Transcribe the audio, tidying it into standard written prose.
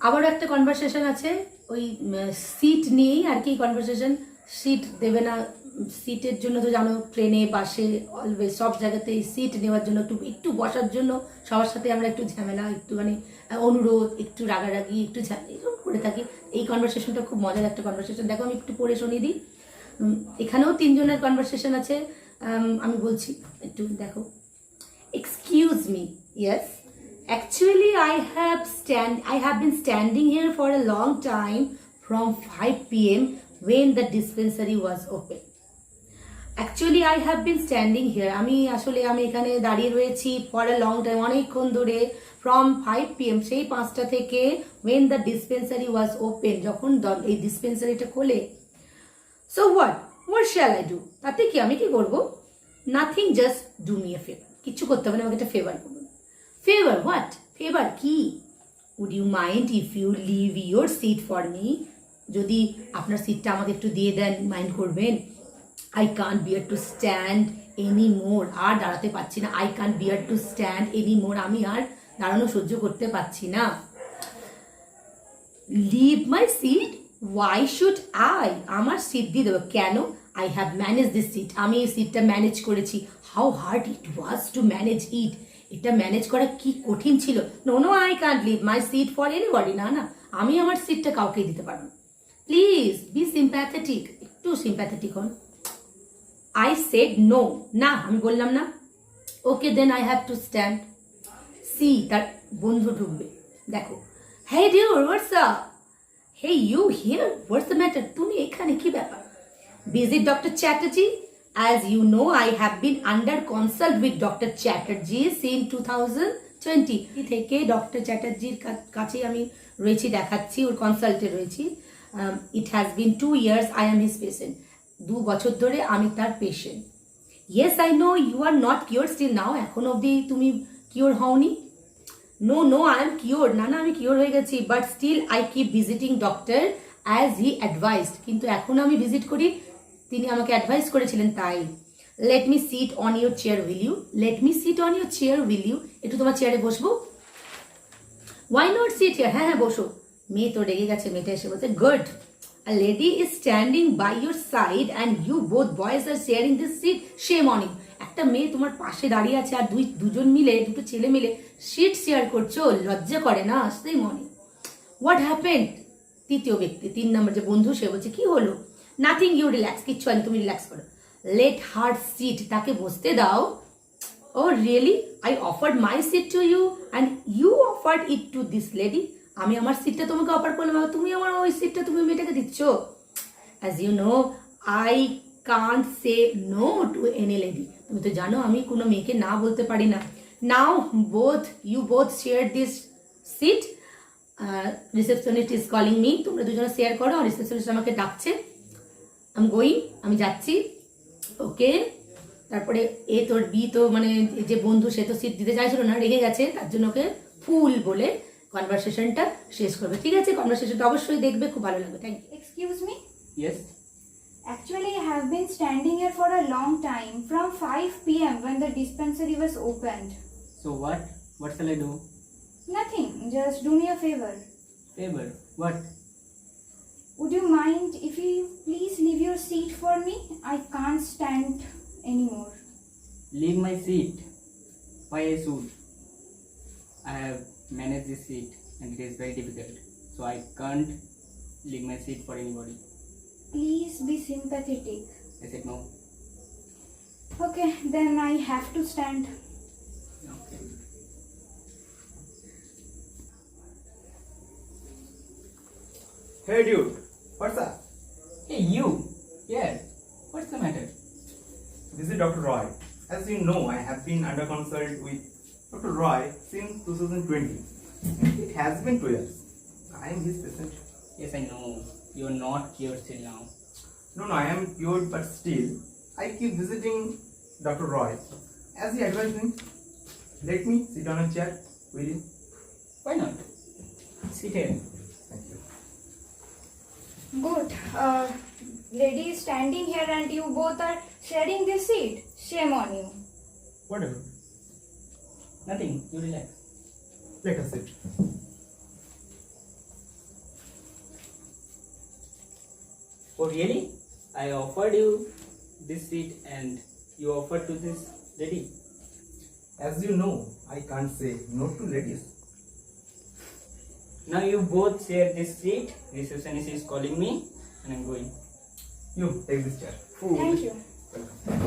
আবারও একটা কনভারসেশন আছে ওই সিট নিয়েই আর কি কনভারসেশন। সিট দেবে না, সিটের জন্য তো জানো ট্রেনে বাসে অলওয়েজ সব জায়গাতেই সিট নেওয়ার জন্য একটু একটু বসার জন্য সবার সাথে আমরা একটু ঝামেলা, একটু মানে অনুরোধ, একটু রাগারাগি, একটু এরকম করে থাকি। এই কনভারসেশনটা খুব মজার একটা কনভারসেশন। দেখো আমি একটু পড়ে শুনিয়ে দিই। এখানেও তিনজনের কনভারসেশন আছে। আমি বলছি একটু দেখো। Excuse me, yes, actually I have been standing here for a long time from 5 p.m. when the dispensary was open. Actually I have been standing here, আমি এখানে দাঁড়িয়ে রয়েছি for a long time, অনেকক্ষণ ধরে, from 5 p.m. সেই 5টা থেকে, when the dispensary was open, যখন এই ডিসপেন্সারিটা খোলে। So what shall I do? তাতে কি আমি কি করব? Nothing, just do me a favor. কিছু করতে হবে না, আমাকে একটা ফেভার করুন। Favor what? Favor কি? Would you mind if you leave your seat for me? যদি আপনার সিটটা আমাকে একটু দিয়ে দেন, মাইন্ড করবেন? I can't bear to stand anymore. আর দাঁড়াতে পারছি না। I can't bear to stand anymore. আমি আর দাঁড়ানো সহ্য করতে পারছি না। Leave my seat? Why should I? আমার সিট দিয়ে দেবো কেন? I have managed this seat. আমি এই সিটটা ম্যানেজ করেছি। How hard it was to manage it. এটা ম্যানেজ করা কি কঠিন ছিল। No, I can't leave my seat for anybody. না, আমি আমার সিটটা কাউকে দিতে পারবো না। প্লিজ বি সিম্প্যাথেটিক, একটু সিম্প্যাথেটিক হন। I said no. না, আমি বললাম না। Okay, then I have to stand. See, তার বন্ধু ঢুকবে। দেখো, hey dude, what's up? Hey, you here? What's the matter? তুমি এখানে কি ব্যাপার? Visit Dr. Chatterjee? As you know, I have been under consult with Dr. Chatterjee since 2020 থেকে doctor চ্যাটার্জির কাছে আমি রয়েছি, দেখাচ্ছি, ওর কনসাল্টে রয়েছি। It has been 2 years I am his patient. 2 বছর ধরে আমি তার patient. Yes, I know you are not cured still now. এখন অবধি তুমি কিওর হওনি? No, I am cured. না, আমি কিওর হয়ে গেছি, but still I keep visiting doctor as he advised. কিন্তু এখন আমি ভিজিট করি, তিনি আমাকে অ্যাডভাইস করেছিলেন তাই। Let me sit on your chair, will you? Let me sit on your chair, will you? একটু তোমার চেয়ারে বসবো? Why not sit here? হ্যাঁ, বসো। মেয়ে তো রেগে গেছে, মেয়েটা এসে বলছে, good, a lady is standing by your side and you both boys are sharing this seat. Shame on you. একটা মেয়ে তোমার পাশে দাঁড়িয়ে আছে আর দুজন মিলে, দুটো ছেলে মিলে সিট শেয়ার করছো, লজ্জা করে না? Shame on you. What happened? তৃতীয় ব্যক্তি, 3 নম্বর যে বন্ধু, সে বলছে কি হলো? Nothing, you relax. কিচ্ছু হয়নি, তুমি রিল্যাক্স করো। Let her sit. তাকে বসতে দাও। Oh really? I offered my seat to you and you offered it to this lady. আমি আমার সিটটা তোমাকে অফার করলাম, তুমি আমার ওই সিটটা তুমি মেয়েটাকে দিচ্ছ। As you know, I can't say no to any lady. তুমি তো জানো আমি কোনো মেয়েকে না বলতে পারি না। Now you both share this seat. Receptionist is calling me. তোমরা দুজনে শেয়ার করো, রিসেপশনিস্ট আমাকে ডাকছে। I'm going, আমি যাচ্ছি। ওকে, তারপরে এ তোর বি তো মানে যে বন্ধু, সে তো সিট দিতে চাইছিল না, রেগে গেছে, তার জন্য ওকে ফুল বলে কনভারসেশনটা শেষ করবে। ঠিক আছে, কনভারসেশনটা অবশ্যই দেখবে, খুব ভালো লাগবে। Thank you. Excuse me? Yes. Actually, I have been standing here for a long time, from 5 p.m. when the dispensary was opened. So what? What shall I do? Nothing, just do me a favor. Favor? What? Would you mind if you please leave your seat for me? I can't stand anymore. Leave my seat. Why I should? I have managed this seat and it is very difficult. So I can't leave my seat for anybody. Please be sympathetic. I said no. Okay, then I have to stand. Okay. Hey dude, what's up? Hey you. Yes. What's the matter? This is Dr. Roy. As you know, I have been under consult with Dr. Roy since 2020. It has been 2 years. I am his patient. Yes, I know. You're not cured till now. No, I am cured, but still, I keep visiting Dr. Roy. As he advised me, let me sit on a chair, will you? Why not? Sit here. Thank you. Good. Lady is standing here and you both are sharing this seat. Shame on you. Whatever. Nothing. You relax. Let us sit. Oh really? I offered you this seat and you offered to this lady. As you know, I can't say no to ladies. Now you both share this seat. Receptionist is calling me and I'm going. You take this chair. Thank you. Welcome.